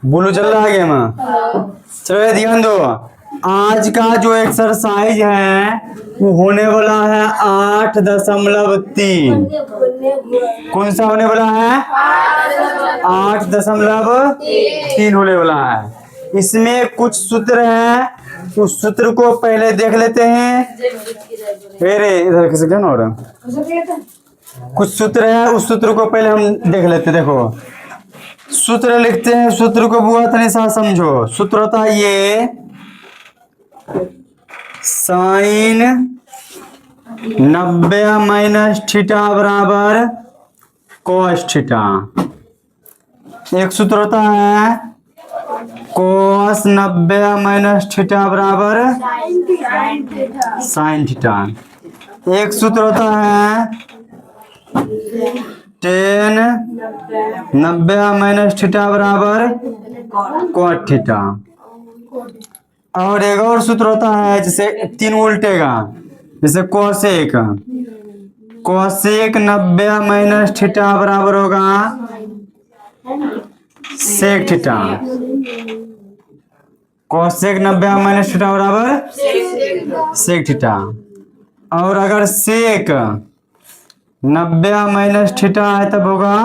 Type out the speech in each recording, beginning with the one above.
बोलो चल रहा है गेम। चलो ये ध्यान दो, आज का जो एक्सरसाइज है वो होने वाला है 8.3। कौन सा होने वाला है? 8.3 होने वाला है। इसमें कुछ सूत्र है, उस सूत्र को पहले देख लेते हैं। अरे इधर किसी क्या हो रहा, कुछ सूत्र है, उस सूत्र को पहले हम देख लेते हैं। देखो सूत्र लिखते हैं, सूत्र को बुआ तनिसा समझो। सूत्र होता है ये, साइन 90 - थीटा बराबर कोस थीटा। एक सूत्र होता है कोस 90 - थीटा बराबर साइन थीटा। एक सूत्र होता है टेन 90 - थीटा बराबर कोट थीटा। और एक और सूत्र होता है, जैसे 3 उल्टेगा, जैसे कोसेक 90 - थीटा बराबर होगा सेक थीटा। कोसेक 90 - थीटा बराबर सेक थीटा। और अगर सेक 90 - थीटा है तब होगा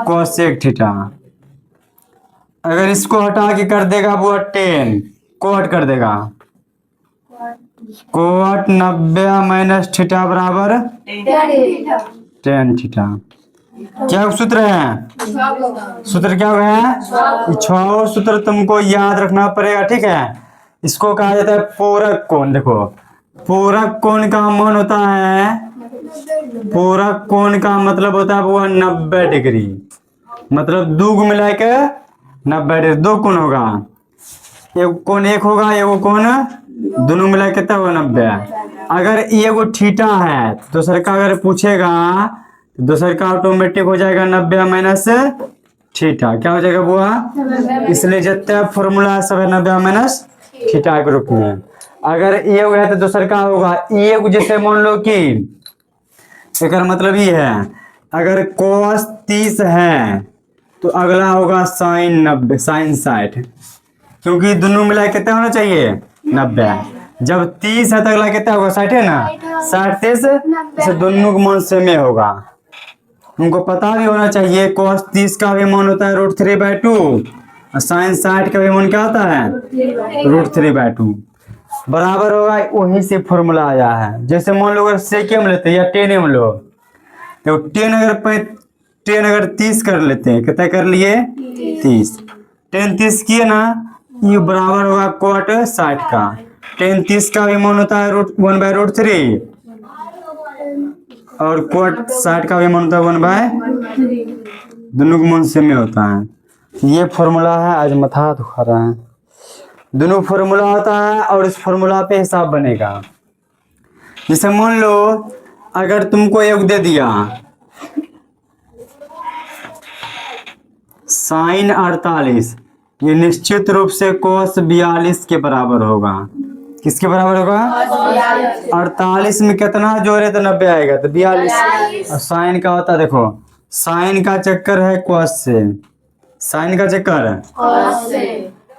कोसेक थीटा। अगर इसको हटा के कर देगा वो 10 को हट कर देगा, कोट 90 - थीटा बराबर 10 थीटा। क्या सूत्र है? सूत्र क्या है? 6 सूत्र तुमको याद रखना पड़ेगा, ठीक है। इसको कहा जाता है पूरक कोण। देखो पूरक कोण का मान होता है, पूरक कोण का मतलब होता है वो 90 डिग्री। मतलब दो को मिला के 90 डिग्री, दो कोण होगा, एक कोण एक होगा, एक कोण दोनों मिला के कितना होगा 90। अगर एगो थीटा है तो दूसरे का अगर पूछेगा तो दूसरे का ऑटोमेटिक हो जाएगा 90 - थीटा। क्या हो जाएगा बुआ? इसलिए जितना फॉर्मूला सब है 90 - थीटा के रूप में। अगर एगो है तो दूसरे का होगा एगो, जैसे मान लो कि एक मतलब ये है, अगर cos 30 है तो अगला होगा साइन 90 साइन 60, क्योंकि दोनों मिला कितना होना चाहिए 90। जब 30 है तो अगला कितना होगा 60 है ना, 60 से दोनों का मान सेम होगा। उनको पता भी होना चाहिए cos 30 का भी मान होता है √3/2 और साइन 60 का भी मान क्या होता है √3/2 बराबर होगा। वहीं से फॉर्मूला आया है। जैसे मान लो अगर सेकेंड लेते हैं या 10 में लो तो 10 अगर 30 कर लेते हैं, कितना कर लिए 30, 10 30 किए ना, ये बराबर होगा कोट 60 का। 10 30 का भी मान होता है √1/√3 और कोट 60 का भी मान होता है 1/, दोनों का मान सेम होता है। ये फॉर्मूला है, आज माथा दुखा रहा है। दोनों फॉर्मूला होता है और इस फॉर्मूला पे हिसाब बनेगा। जैसे मान लो अगर तुमको एक दे दिया साइन 48, ये निश्चित रूप से कोस 42 के बराबर होगा। किसके बराबर होगा? 48 में कितना जोड़े तो 90 आएगा, तो 42। और साइन का होता है, देखो साइन का चक्कर है कोस से, साइन का चक्कर है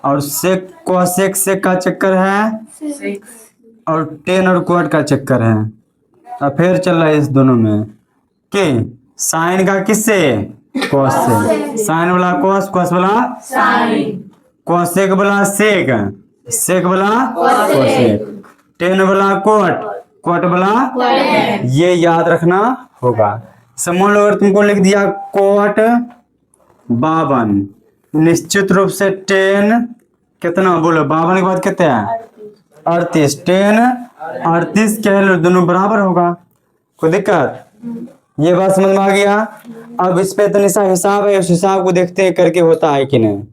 और सेक कोसेक सेक का चक्कर है और 10 और कोट का चक्कर है। और फिर चल रहा है इस दोनों में कि साइन का किससे कोस से, साइन वाला कोस, कोस वाला साइन, कोसेक वाला सेक, सेक वाला कोसेक, 10 वाला कोट, कोट वाला, ये याद रखना होगा। समझ लो अगर तुमको लिख दिया कोट 52, निश्चित रूप से 10 कितना बोलो 52 के बाद कितना है 38, 10 38 कह लो, दोनों बराबर होगा। कोई दिक्कत? ये बात समझ में आ गया। अब इस पे तो निशा हिसाब है, उस हिसाब को देखते हैं करके होता है कि नहीं।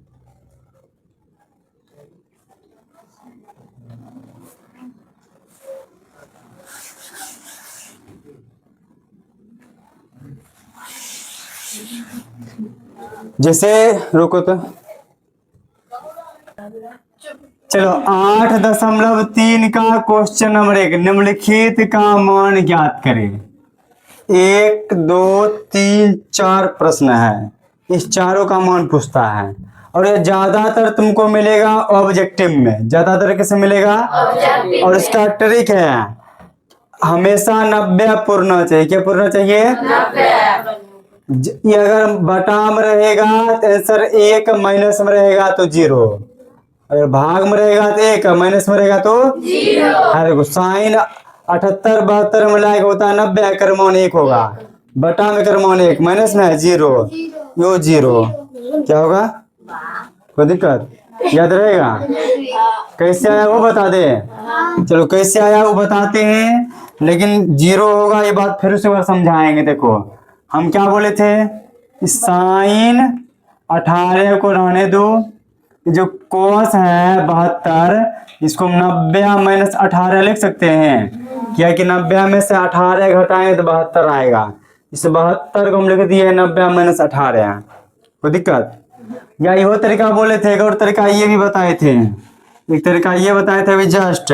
जैसे रुको तो चलो 8.3 का क्वेश्चन नंबर 1, निम्नलिखित का मान ज्ञात करें। 1 2 3 4 प्रश्न है। इस चारों का मान पूछता है। और ये ज्यादातर तुमको मिलेगा ऑब्जेक्टिव में, ज्यादातर किसे मिलेगा? और इसका ट्रिक है हमेशा 90 पूर्णा चाहिए। क्या पूर्णा चाहिए? ये अगर बटा में रहेगा तो आंसर 1, माइनस में रहेगा तो 0, अगर भाग में रहेगा तो 1, माइनस में रहेगा तो 0। देखो साइन 78 72 मिला के होता है 90, क्रमान 1 होगा, बटा में क्रमान 1, माइनस में है 0, यो 0, क्या होगा? कोई दिक्कत? याद रहेगा? कैसे आया वो बता दे। चलो कैसे आया वो बताते हैं, लेकिन 0 होगा ये बात फिर से बार समझाएंगे। देखो हम क्या बोले थे, साइन 18 को रहने दो, जो कोस है 72 इसको 90 माइनस 18 लिख सकते हैं, क्या कि 90 में से 18 घटाएं तो 72 आएगा। इस 72 को हम लिख दिए 90 माइनस 18। कोई दिक्कत? या यो तरीका बोले थे, एक और तरीका ये भी बताए थे, एक तरीका ये बताए थे अभी जस्ट,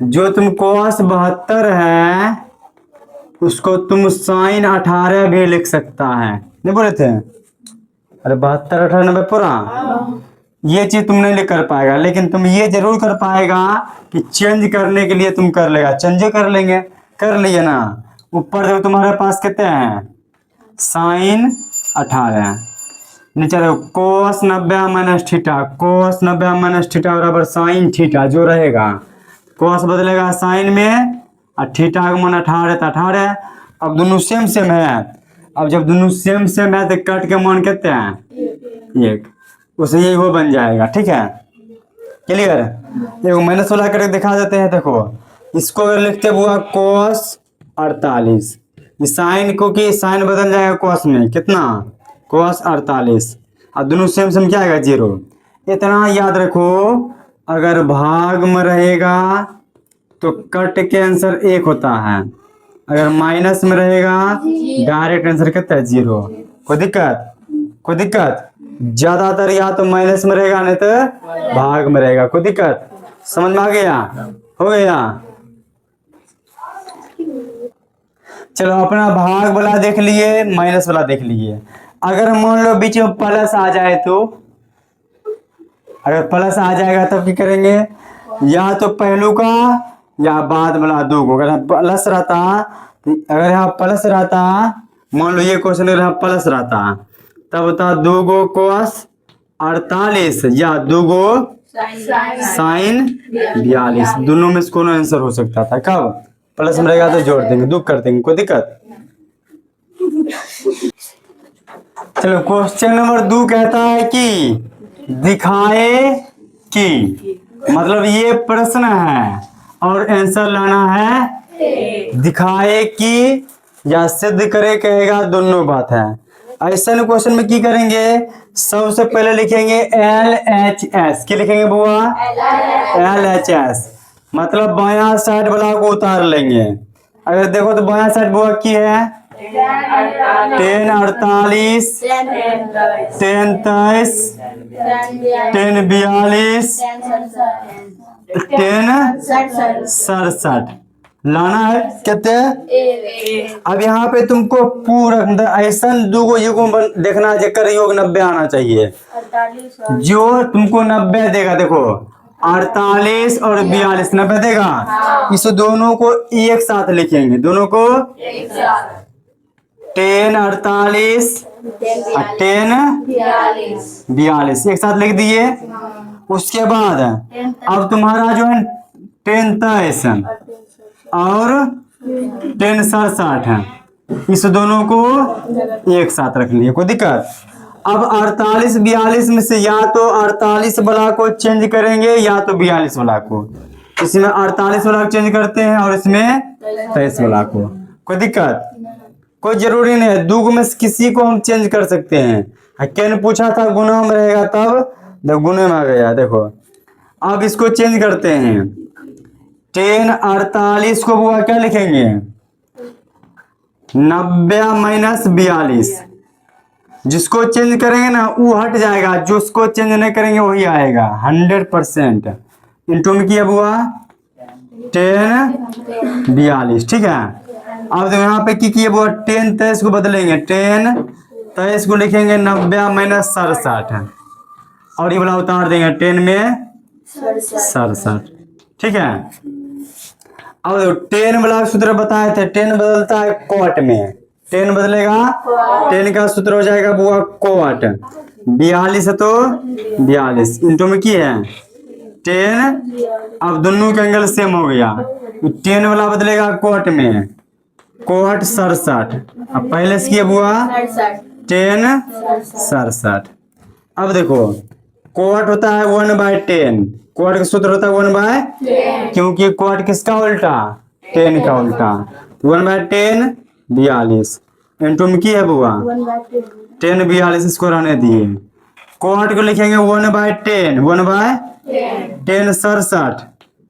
जो तुम कोस 72 है उसको तुम साइन 18 भी लिख सकता है, नहीं बोले थे? अरे 72 18 90 पूरा, ये चीज तुम नहीं लिख कर पाएगा, लेकिन तुम ये जरूर कर पाएगा कि चेंज करने के लिए तुम कर लेगा, चेंज कर लेंगे, कर लिए ना। ऊपर देखो तुम्हारे पास कितने हैं, साइन 18, नीचे देखो कोस 90 माइनस थीटा, कोस 90 माइनस थीटा बराबर साइन थीटा, जो रहेगा कोस बदलेगा साइन में और थीटा का मान 18 तो 18। अब दोनों सेम सेम है, अब जब दोनों सेम सेम है तो कट के मान कितने हैं, 1, उसे यही वो बन जाएगा। ठीक है, क्लियर? देखो माइनस वाला करके दिखा देते हैं। देखो इसको अगर लिखते हुआ कोस 48, इस साइन को कि साइन बदल जाएगा कोस में, कितना? कोस 48, और दोनों सेम सेम क्या आएगा 0। इतना याद रखो, अगर भाग में रहेगा तो कट के आंसर 1 होता है, अगर माइनस में रहेगा डायरेक्ट आंसर कितना है 0। कोई दिक्कत? कोई दिक्कत? ज्यादातर या तो माइनस में रहेगा नहीं तो भाग में रहेगा। कोई दिक्कत? समझ में आ गया? हो गया? चलो अपना भाग वाला देख लिए, माइनस वाला देख लिए। अगर मान लो बीच में प्लस आ जाए तो, अगर प्लस आ जाएगा तब क्या करेंगे, या तो पहलू का या बाद वाला दो को। अगर प्लस रहता, अगर यहाँ प्लस रहता, मान लो ये क्वेश्चन अगर यहाँ प्लस रहता तब होता 2 गो कोस 48 या 2 गो साइन 42, दोनों में से कोनो आंसर हो सकता था। कब प्लस में रहेगा तो जोड़ देंगे, दो कर देंगे, कोई दिक्कत? चलो क्वेश्चन नंबर 2 कहता है कि दिखाए कि, मतलब ये प्रश्न है और आंसर लाना है दिखाए कि या सिद्ध करे कहेगा, दोनों बात है। ऐसे क्वेश्चन में की करेंगे, सबसे पहले लिखेंगे LHS। क्या लिखेंगे बुआ? LHS, मतलब बायां साइड वाला को उतार लेंगे। अगर देखो तो बायां साइड बुआ की है 10 48 10 23 10 42 10 67 लाना है कहते हैं। अब यहाँ पे तुमको पूरा ऐसा 2 गो युगों देखना है जेकर योग 90 आना चाहिए, जो तुमको 90 देगा। देखो 48 और 42 90 देगा, इस दोनों को एक साथ लिखेंगे, दोनों को 10 48 10 42 एक साथ लिख दिए। उसके बाद अब तुम्हारा जो है 10 23 और 10 67 है, इस दोनों को एक साथ रख लिए, कोई दिक्कत? अब 48 42 में से या तो 48 वाला को चेंज करेंगे या तो 42 वाला को। इसमें 48 वाला को चेंज करते हैं और इसमें 23 वाला को। कोई दिक्कत? कोई जरूरी नहीं है, 2 में से किसी को हम चेंज कर सकते हैं। कैन पूछा था गुना में रहेगा, तब गुने में आ गया। देखो अब इसको चेंज करते हैं, 10 48 को बुआ क्या लिखेंगे 90 माइनस 42। जिसको चेंज करेंगे ना वो हट जाएगा, जिसको चेंज नहीं करेंगे वही आएगा 100%। इंटू में किया बुआ 10 42, ठीक है। अब यहाँ पे की किए बुआ 10 23 को बदलेंगे 10 तो इसको लिखेंगे 90 माइनस 67 है, और ये वाला उतार देंगे 10 में 67। ठीक है। अब 10 वाला सूत्र बताए थे, 10 बदलता है क्वाट में, 10 बदलेगा, 10 का सूत्र हो जाएगा बुआ क्वाट, 42 है तो 42 इंटू में की है 10। अब दोनों के एंगल सेम हो गया, 10 वाला बदलेगा क्वाट में, क्वाट 67। अब पहले से किया बुआ 10 67। अब देखो क्वाट होता है 1/10, क्वाट का सूत्र होता है 1/, क्योंकि क्वाट किसका उल्टा 10 का उल्टा, 1/10 42 इंटू में की है बुआ 10 42, इसको रहने दिए। क्वाट को लिखेंगे 1/10, 1/10 67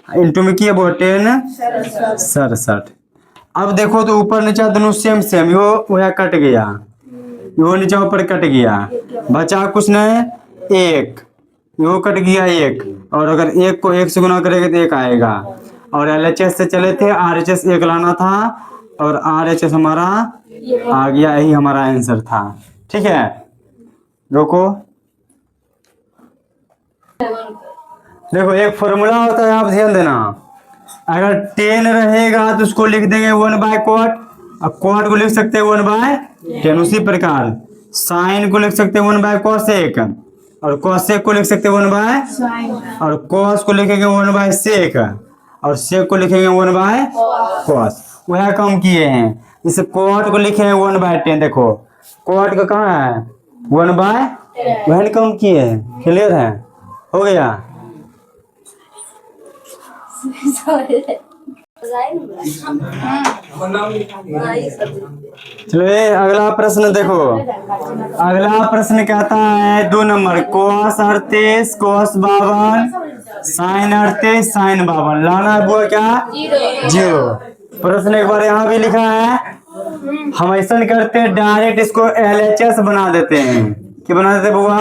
इंटू में की है बुआ 10 67। अब देखो तो ऊपर नीचे दोनों सेम सेम, यो वह कट गया, यो नीचे ऊपर कट गया, बचा कुछ नहीं एक, यो कट गया एक, और अगर एक को एक से गुना करेंगे तो एक आएगा, और LHS से चले थे RHS एक लाना था, और RHS हमारा आ गया, यही हमारा आंसर था। ठीक है, रोको। देखो एक फॉर्मूला होता है, आप ध्यान देना, अगर 10 रहेगा तो उसको लिख देंगे 1/क्वाट, अब क्वाट को लिख सकते हैं 1/10, उसी प्रकार साइन को लिख सकते हैं 1/cosec, और cosec को लिख सकते हैं 1/, और cos को लिखेंगे 1/sec, और sec को लिखेंगे 1/cos। वह काम किए हैं, इस क्वाट को लिखे हैं 1/10, देखो क्वाट का कहाँ है 1/, वह काम किए हैं, क्लियर है, हो गया। चलो ये अगला प्रश्न देखो, अगला प्रश्न कहता है 2 number, cos 38 cos 52 sin 38 sin 52, लाना है वो क्या 0। प्रश्न एक बार यहाँ भी लिखा है, हम ऐसा करते हैं डायरेक्ट इसको LHS बना देते हैं, क्या बना देते बुआ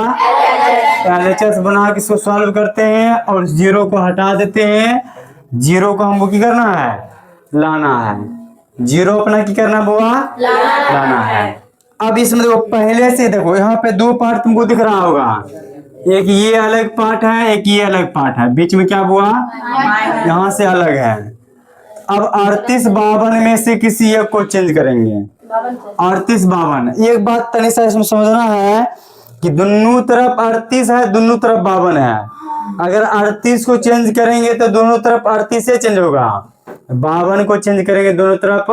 LHS बना के इसको सॉल्व करते हैं, और 0 को हटा देते हैं, 0 को हमको की करना है लाना है, 0 अपना की करना बुआ लाना है। अब इसमें देखो पहले से देखो यहाँ पे 2 पार्ट तुमको दिख रहा होगा, एक ये अलग पार्ट है, एक ये अलग पार्ट है, बीच में क्या बुआ यहाँ से अलग है। अब 38 52 में से किसी एक को चेंज करेंगे, 38 52। एक बात तनी सा इसमें समझना है कि दोनों तरफ 38 है, दोनों तरफ 52 है, अगर 38 को चेंज करेंगे तो दोनों तरफ 38 से चेंज होगा, 52 को चेंज करेंगे दोनों तरफ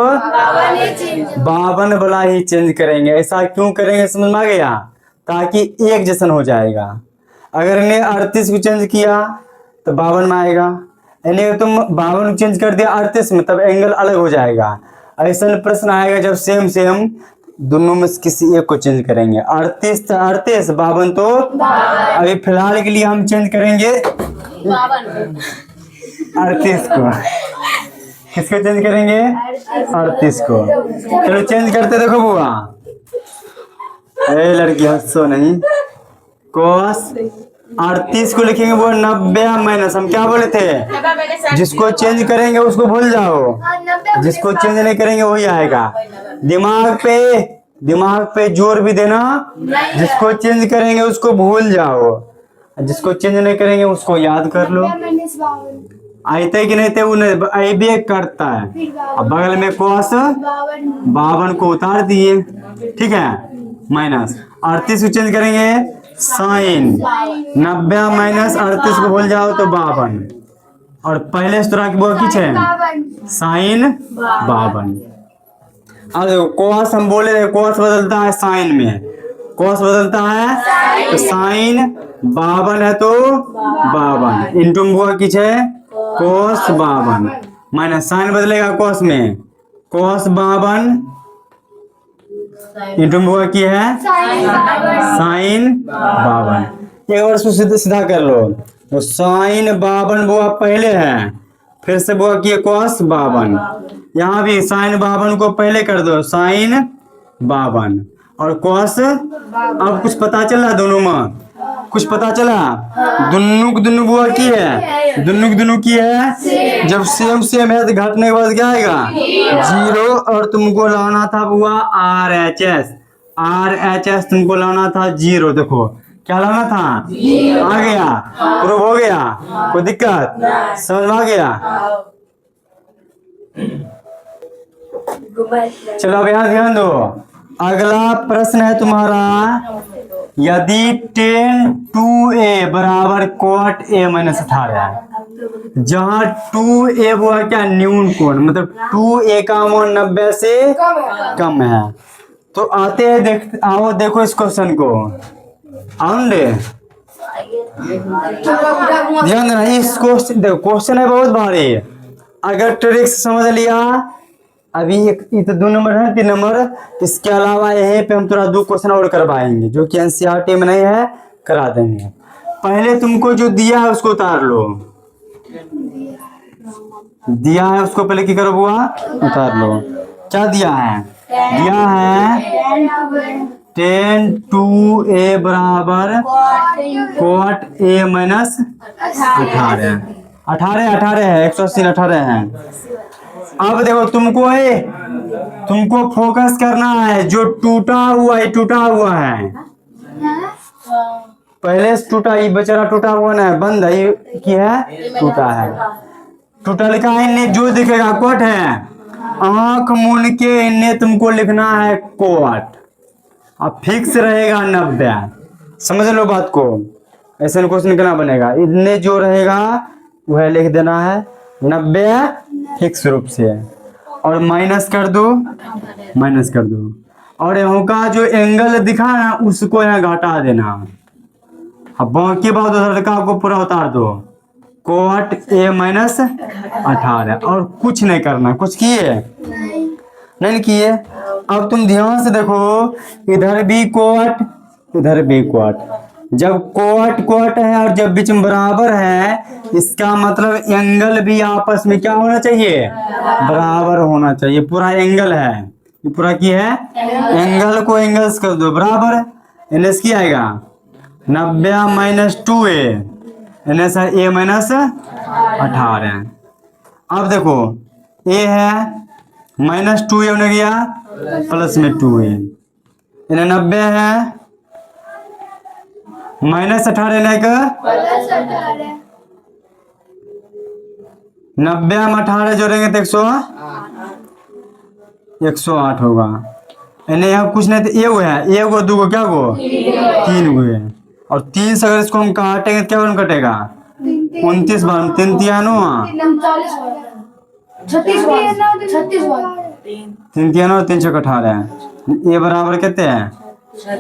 52 वाला ही चेंज करेंगे। ऐसा क्यों करेंगे समझ में आ गया, ताकि एक जैसन हो जाएगा। अगर इन्हें 38 को चेंज किया तो 52 में आएगा, इन्हें तुम 52 को चेंज कर दिया 38 में, तब एंगल अलग हो जाएगा। ऐसा प्रश्न आएगा जब सेम सेम दोनों में किसी एक को चेंज करेंगे, 38 तो 38 52 तो अभी फिलहाल के लिए हम चेंज करेंगे 38 को, किसको चेंज करेंगे 38 को। चलो चेंज करते देखो बुआ, ए लड़की हंसो नहीं, cos 38 को लिखेंगे वो 90 माइनस, हम क्या बोले थे जिसको चेंज करेंगे उसको भूल जाओ, जिसको चेंज नहीं करेंगे वही आएगा। दिमाग पे जोर भी देना, जिसको चेंज करेंगे उसको भूल जाओ, जिसको चेंज नहीं करेंगे उसको याद कर लो। आते कि नहीं थे उन्हें ऐबे करता है। अब बगल में cos 52 को उतार दिए, ठीक है, माइनस 38 को चेंज करेंगे साइन 90 माइनस 38 को भूल जाओ तो 52, और पहले सूत्र की वो किछ है साइन 52। अब देखो cos हम बोले cos बदलता है साइन में, cos बदलता है तो साइन 52 है तो 52 इंटू में वो किछ है cos 52 माइनस साइन बदलेगा cos में, cos 52 इंटू में वो की है साइन 52। एक बार इसको सीधा कर लो, तो साइन 52 बुआ पहले है, फिर से बुआ की cos 52, यहाँ भी साइन 52 को पहले कर दो साइन 52 और cos। अब कुछ पता चला दोनों में, कुछ पता चला दोनों बुआ की है, दोनों की है, जब सेम सेम है तो घटने के बाद क्या आएगा 0, और तुमको लाना था बुआ RHS, RHS तुमको लाना था 0, देखो क्या लाना था, आ गया, प्रूव हो गया, कोई दिक्कत, समझ में आ गया। चलो अब यहाँ ध्यान दो, अगला प्रश्न है तुम्हारा, यदि tan 2a बराबर cot a माइनस 18 है, जहाँ 2a वो है क्या, न्यून कोण, मतलब 2a का मान 90 से कम है। तो आते हैं, आओ देखो इस क्वेश्चन को, आउंडे ध्यान देना इस क्वेश्चन, देखो क्वेश्चन है बहुत भारी, अगर ट्रिक्स समझ लिया, अभी ये तो 2 नंबर है, 3 नंबर, इसके अलावा यहीं पे हम थोड़ा 2 क्वेश्चन और करवाएंगे जो कि एनसीईआरटी में नहीं है, करा देंगे। पहले तुमको जो दिया है उसको उतार लो, दिया है उसको पहले क्या करो बुआ, उतार लो। क्या दिया है, दिया है tan 2a बराबर cot a माइनस 18, 18 है, 180 18 है। अब देखो तुमको फोकस करना है, जो टूटा हुआ है, पहले से टूटा, ये बेचारा टूटा हुआ ना है, बंद है, ये क्या है, टूटा है, टूटा लिखा है, इन्हें जो दिखेगा कोट है, आंख मूंद के इन्हें तुमको लिखना है कोट, अब फिक्स रहेगा 90, समझ लो बात को, ऐसे क्वेश्चन करना बनेगा, इन्हें जो रहेगा वह लिख देना है 90 फिक्स रूप से, और माइनस कर दो, और यहाँ का जो एंगल दिखा ना उसको यहाँ घटा देना। अब बाकी बात उधर का को पूरा उतार दो, cot a माइनस 18, और कुछ नहीं करना, कुछ किए नहीं किए। अब तुम ध्यान से देखो, इधर भी cot, इधर भी cot, जब cot है और जब बीच में बराबर है, इसका मतलब एंगल भी आपस में क्या होना चाहिए, बराबर होना चाहिए। पूरा एंगल है, ये पूरा की है, एंगल को एंगल्स कर दो बराबर, एनएस की आएगा 90 माइनस 2a, एनएस है a माइनस 18। अब देखो a है माइनस 2a होने गया प्लस में 2a, इन्हें 90 है माइनस 18 का 90 में 18 जोड़ेंगे तो 108 होगा। इन्हें यहाँ कुछ नहीं, तो एगो है, एगो दूगो क्या गो, 3 गो है, और 3 से अगर इसको हम काटेंगे तो क्या बन कटेगा, 29 बार 3 तियानो 3 तियानो 318, ये बराबर कितने हैं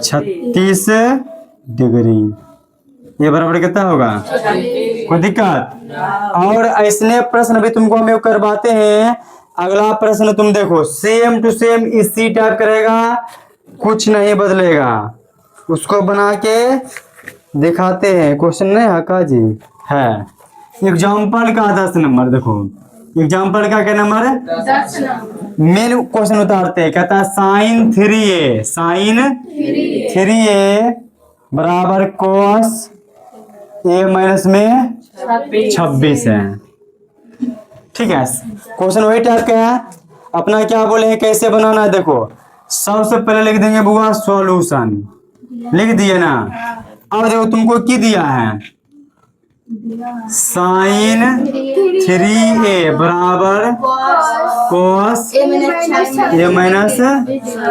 36 डिग्री, ये बराबर कितना होगा, कोई दिक्कत। और ऐसने प्रश्न भी तुमको हम करवाते हैं। अगला प्रश्न तुम देखो, सेम टू सेम इसी टाइप करेगा, कुछ नहीं बदलेगा, उसको बना के दिखाते हैं। क्वेश्चन नहीं हका जी है, एग्जाम्पल का 10 नंबर, देखो एग्जाम्पल का क्या नंबर है, मेन क्वेश्चन उतारते हैं, कहता है sin 3a बराबर cos a माइनस में 26 है। ठीक है, क्वेश्चन वही टाइप का है। अपना क्या बोले हैं, कैसे बनाना है, देखो सबसे पहले लिख देंगे बुआ सॉल्यूशन, लिख दिए ना। अब देखो तुमको क्या दिया है, sin 3a बराबर cos a माइनस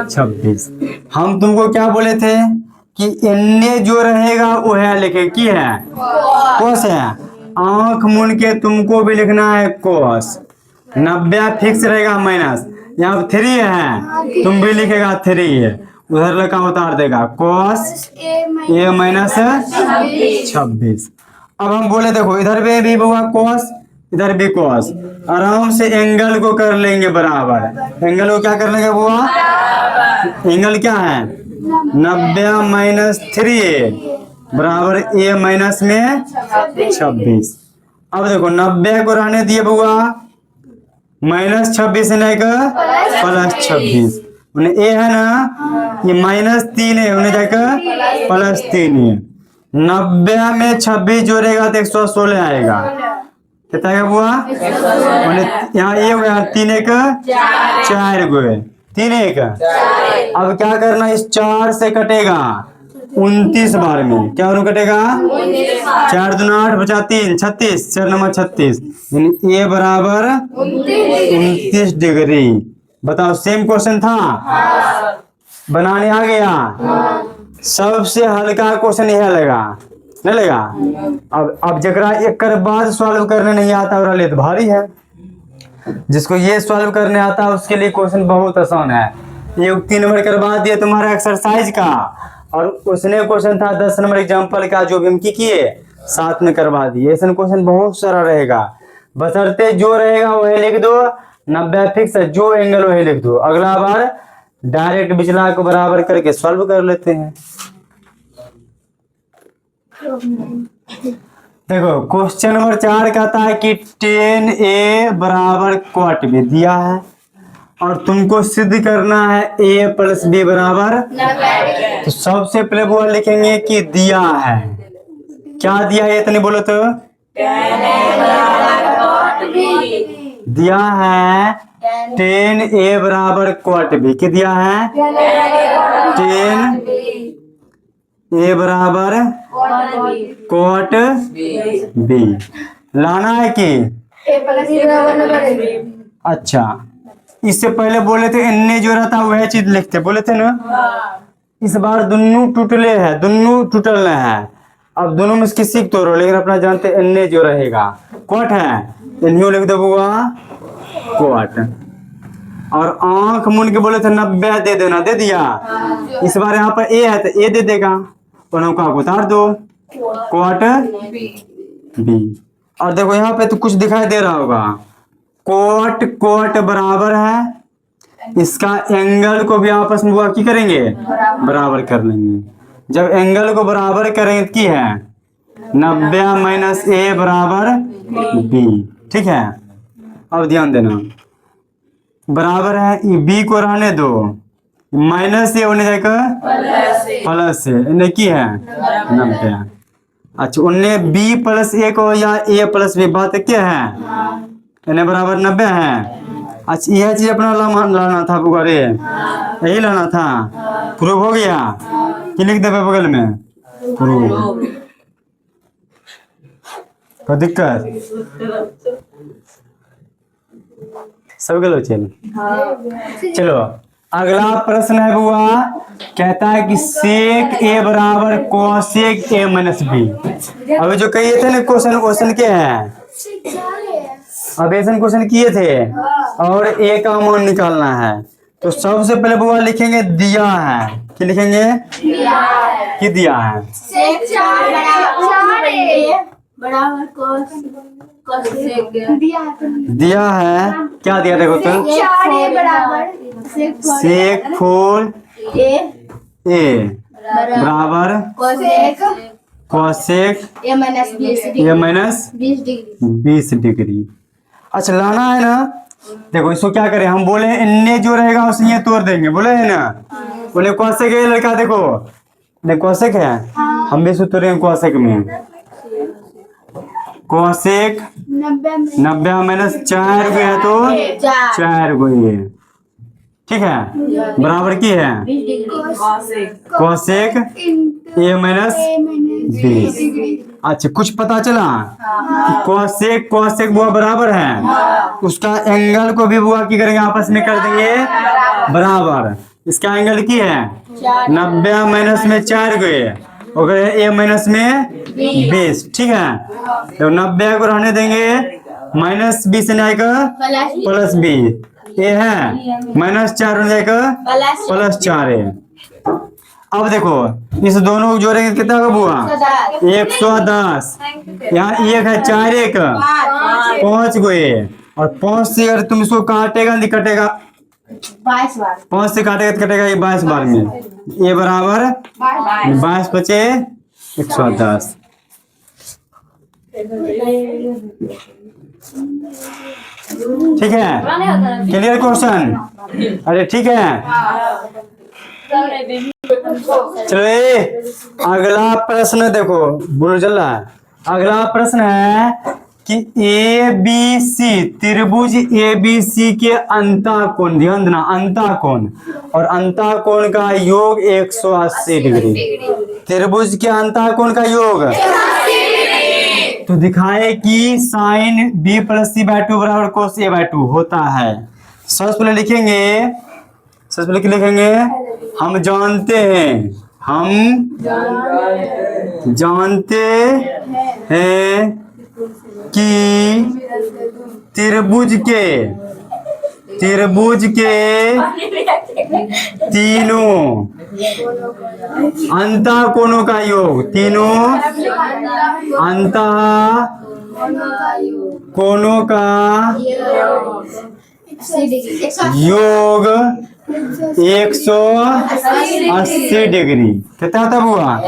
26। हम तुमको क्या बोले थे कि इन्हें जो रहेगा वो है लिखे की है cos है, आंख मूंद के तुमको भी लिखना है cos, 90 फिक्स रहेगा माइनस, यहाँ 3 है तुम भी लिखेगा 3 है, उधर लगा उतार देगा cos a माइनस 26। अब हम बोले देखो इधर भी हुआ cos, इधर भी cos, आराम से एंगल को कर लेंगे बराबर। एंगल को क्या कर लेंगे बुआ, एंगल क्या है 90 माइनस 3a बराबर a माइनस में 26। अब देखो 90 को रहने दिए बुआ, माइनस 26 है का प्लस 26, उन्हें a है ना, ये माइनस 3 है, उन्हें जाकर प्लस 3 है। 90 में 26 जोड़ेगा तो 116 आएगा, कितना है बुआ, यहाँ ये हो गया 3 1 4 गो है, 3 1 अब क्या करना, इस 4 से कटेगा 29 बार में, क्या कटेगा 4 दूना 8 बचा 3 36, 4 नंबर 36, यानी ए बराबर 29 डिग्री। बताओ सेम क्वेश्चन था, बनाने आ गया। सबसे हल्का क्वेश्चन यह लगा, नहीं लगा। अब जरा एक कर बाद सॉल्व करने नहीं आता और ले तो भारी है, जिसको ये सॉल्व करने आता है उसके लिए क्वेश्चन बहुत आसान है। ये 3 नंबर करवा दिया तुम्हारा एक्सरसाइज का, और उसने क्वेश्चन था 10 नंबर एग्जाम्पल का, जो भी हम की किए 7 में करवा दिए। ऐसा क्वेश्चन बहुत सारा रहेगा, बशर्ते जो रहेगा वही लिख दो, 90 फिक्स है, जो एंगल वही लिख दो। अगला बार डायरेक्ट बिचला को बराबर करके सॉल्व कर लेते हैं। देखो क्वेश्चन नंबर 4 कहता है कि 10a बराबर क्वाट बी दिया है, और तुमको सिद्ध करना है a प्लस बी बराबर 90। तो सबसे पहले वो लिखेंगे कि दिया है, क्या दिया है इतने बोलो तो, दिया है 10a बराबर क्वाट बी, क्या दिया है 10a बराबर क्वाट बी लाना है कि। अच्छा इससे पहले बोले थे एन जो रहता वह चीज लिखते, बोले थे ना। इस बार दोनों टूटले हैं, दोनों टूटल है। अब दोनों में किसी तो रो, लेकिन अपना जानते एन जो रहेगा क्वाट है, इन्हीं लिख दो क्वाट। और आंख मुन के बोले थे 90 दे देना, दे दिया। इस बार यहाँ पर ए है तो ए दे देगा, और का उतार दो क्वाट बी। और देखो यहाँ पे तो कुछ दिखाई दे रहा होगा, क्वाट क्वाट बराबर है, इसका एंगल को भी आपस में की करेंगे बराबर कर लेंगे। जब एंगल को बराबर करेंगे की है 90 माइनस ए बराबर बी, ठीक है। अब ध्यान देना, बराबर है बी को रहने दो, माइनस ए होने जाएगा प्लस ए, इन्हें की है 90। अच्छा उन्हें बी प्लस ए को या ए प्लस बी, बात क्या है, इन्हें बराबर 90 है। अच्छा यह चीज अपना लाना था बुगारे, यही लाना था। प्रूव हो गया कि लिख दे बगल में प्रूव, कोई दिक्कत सब गलो। चलो अगला प्रश्न है बुआ, कहता है कि सेक ए बराबर कोसेक ए माइनस बी। अभी जो कहिए थे ना क्वेश्चन के हैं, अब ऐसा क्वेश्चन किए थे और ए का मान निकालना है। तो सबसे पहले बुआ लिखेंगे दिया है, क्या लिखेंगे कि दिया है दिया है, क्या दिया देखो तो, सेक 4 ए बराबर कोसेक ए माइनस 20 डिग्री। अच्छा लाना है ना। देखो इसको क्या करें, हम बोले इन्ने जो रहेगा उसे ये तोड़ देंगे, बोले है ना। बोले कोसेक है लड़का, देखो कोसेक है, हम भी सूत्र हैं कोसेक में, कोसेक 90 माइनस 4 गो है तो 4 गो ये, ठीक है, बराबर की है कोसेक ए माइनस 20। अच्छा कुछ पता चला कि कोसेक बुआ बराबर है, उसका एंगल को भी बुआ की करेंगे आपस में कर देंगे बराबर। इसका एंगल की है 90 माइनस में 4 गए, और ए माइनस में 20, ठीक है। तो 90 को रहने देंगे, माइनस 20 से आएगा प्लस 20, ए है माइनस 4 हो जाएगा प्लस 4 है। अब देखो इस दोनों को जोड़ेंगे कितना का बुआ 110, यहाँ एक है 4 1 5 गो ए, और 5 से अगर तुम इसको काटेगा नहीं कटेगा 5 से काटेगा तो कटेगा ये 22 बार में, ये बराबर 22 बचे 110। ठीक है, क्लियर क्वेश्चन, अरे ठीक है। चलो अगला प्रश्न देखो, बोलो चल रहा है। अगला प्रश्न है कि ए बी सी, त्रिभुज ए बी सी के अंतःकोण, ध्यान देना अंतःकोण, और अंतःकोण का योग 180 डिग्री। त्रिभुज के अंतःकोण का योग तो दिखाए कि sine B plus C by two बराबर कोस ए बाय टू होता है। सबसे पहले लिखेंगे, सबसे पहले क्या लिखेंगे, हम जानते हैं, हम जानते हैं कि त्रिभुज के तीनों अंतःकोणों का योग, तीनों अंतःकोणों का योग 180 डिग्री। कितना तब हुआ?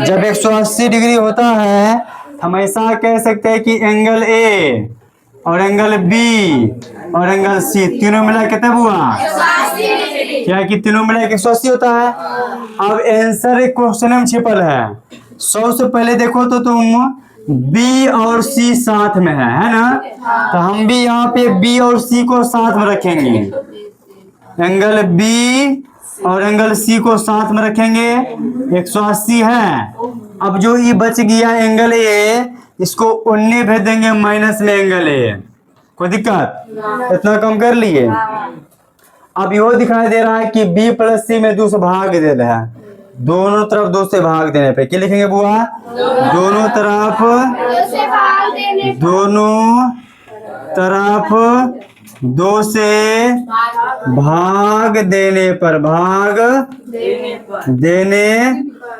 जब 180 डिग्री होता है हम ऐसा कह सकते हैं कि एंगल ए और एंगल बी और एंगल सी तीनों मिला कितना हुआ? क्या कि तीनों मिला 180 होता है। अब आंसर क्वेश्चन में छिपल है। सबसे पहले देखो तो तुम बी और सी साथ में है ना, तो हम भी यहाँ पे बी और सी को साथ में रखेंगे, एंगल बी और एंगल सी को साथ में रखेंगे, 180 है। अब जो ये बच गया एंगल ए, इसको उन्ने भेज देंगे माइनस में एंगल ए, कोई दिक्कत? इतना कम कर लिए। अब यो दिखाई दे रहा है कि बी प्लस सी में 2 से भाग दे रहा है, दोनों तरफ 2 से भाग देने पे क्या लिखेंगे बुआ? दोनों तरफ 2 से भाग देने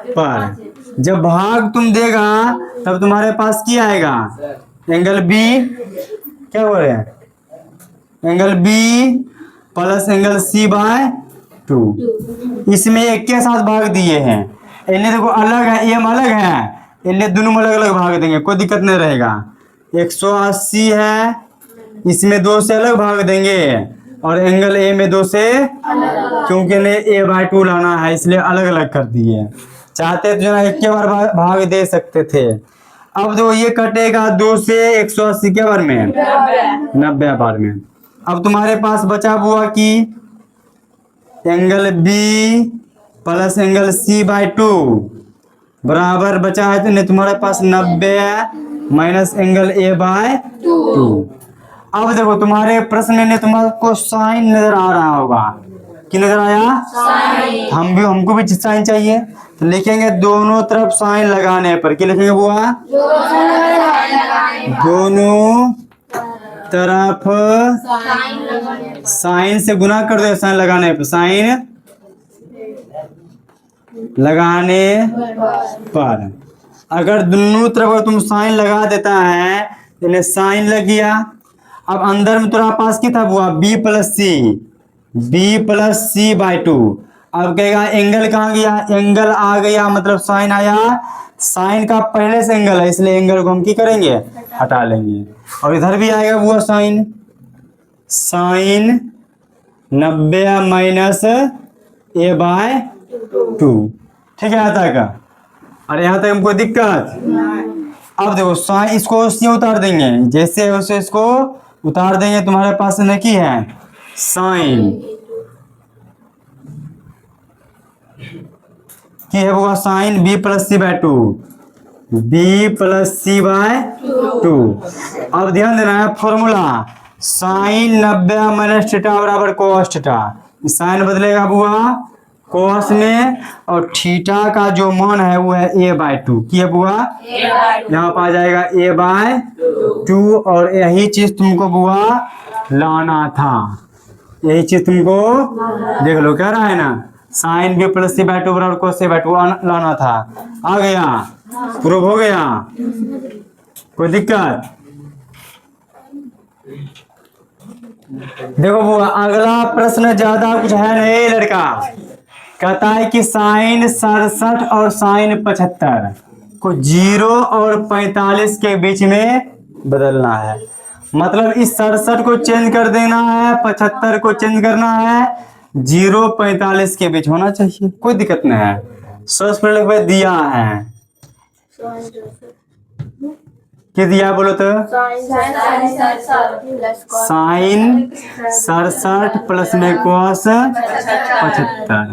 पर, जब भाग तुम देगा तब तुम्हारे पास क्या आएगा? एंगल बी, क्या बोल रहे हैं, angle B plus angle C by 2। इसमें एक के साथ भाग दिए हैं, इन्हें देखो अलग है, ये अलग है, इन्हें दोनों में अलग अलग भाग देंगे, कोई दिक्कत नहीं रहेगा। 180 है, इसमें 2 से अलग भाग देंगे और एंगल ए में 2 से, क्योंकि इन्हें ए बाय 2 लाना है इसलिए अलग अलग कर दिए। चाहते तो जना एक के बार भाग दे सकते थे। अब जो ये कटेगा 2 से 180 के बार में 90 बार में। अब तुम्हारे पास बचा हुआ कि angle B plus angle C by 2 बराबर बचा है, तो नहीं तुम्हारे पास 90 माइनस एंगल ए बाय 2। अब देखो तुम्हारे प्रश्न में तुम्हारे साइन नजर आ रहा होगा, कि नजर आया? हमको भी साइन चाहिए, तो लिखेंगे दोनों तरफ साइन लगाने पर, क्या लिखेंगे बुआ? दोनों तरफ साइन से गुना कर दो, साइन लगाने पर, साइन लगाने पर अगर दोनों तरफ तुम साइन लगा देता है, इन्हें साइन लग गया। अब अंदर में तुम्हारे पास क्या था बुआ? B plus C by 2। अब कहेगा एंगल कहाँ गया? एंगल आ गया, मतलब साइन आया, साइन का पहले से एंगल है इसलिए एंगल को हम क्या करेंगे? हटा लेंगे। और इधर भी आएगा वो साइन 90 माइनस ए बाय 2। ठीक है यहाँ तक? और यहाँ तक हमको दिक्कत? अब देखो साइन, इसको इससे उतार देंगे, जैसे वैसे इसको उतार देंगे, तुम्हारे पास न की है साइन की है वो sign B plus C by 2, B plus C by 2। अब ध्यान देना है फॉर्मूला, साइन 90 माइनस थीटा बराबर कोस थीटा। साइन बदलेगा बुआ कोस में, और थीटा का जो मान है वो है ए बाय 2 की है बुआ, यहाँ पर आ जाएगा ए बाय 2। और यही चीज तुमको बुआ लाना था, यही चीज तुमको देख लो, कह रहा है ना sign B plus C by 2 बराबर कोस ए बाय 2 लाना था। आ गया, प्रूव हो गया, कोई दिक्कत? देखो बुआ अगला प्रश्न ज्यादा कुछ है नहीं लड़का, कहता है कि साइन 67 और साइन 75 को 0 और 45 के बीच में बदलना है। मतलब इस 67 को चेंज कर देना है, 75 को चेंज करना है, 0 45 के बीच होना चाहिए, कोई दिक्कत नहीं है। सोर्स दिया है क्या दिया बोलो तो? साइन 67 प्लस में cos 75।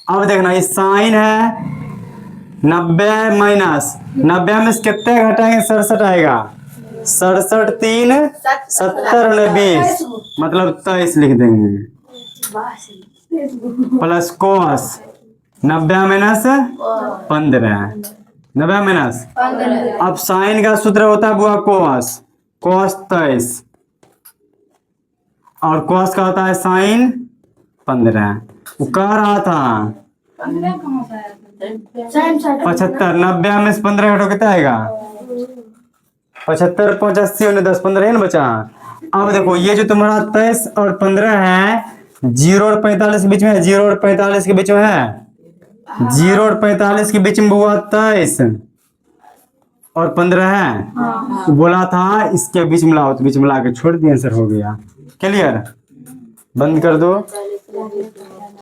अब देखना ये साइन है 90 माइनस 90 में से कितने घटाएंगे? 67 आएगा। 67 3 70 और 20 मतलब 23 लिख देंगे प्लस cos 90 माइनस 15 90 माइनस। अब साइन का सूत्र होता है बुआ cos 23 और cos का होता है साइन 15। वो कह रहा था 75 90 में से 15 घटो कितना आएगा? 75 5 80 और 10 15 है ना बचा। अब देखो ये जो तुम्हारा 23 और 15 है 0 और 45 के बीच में है। 0 और 45 के बीच में है 0 और 45 के बीच में हुआ 23 और 15 है। बोला था इसके बीच में लाओ तो बीच में ला के छोड़ दिया आंसर हो गया। क्लियर? बंद कर दो।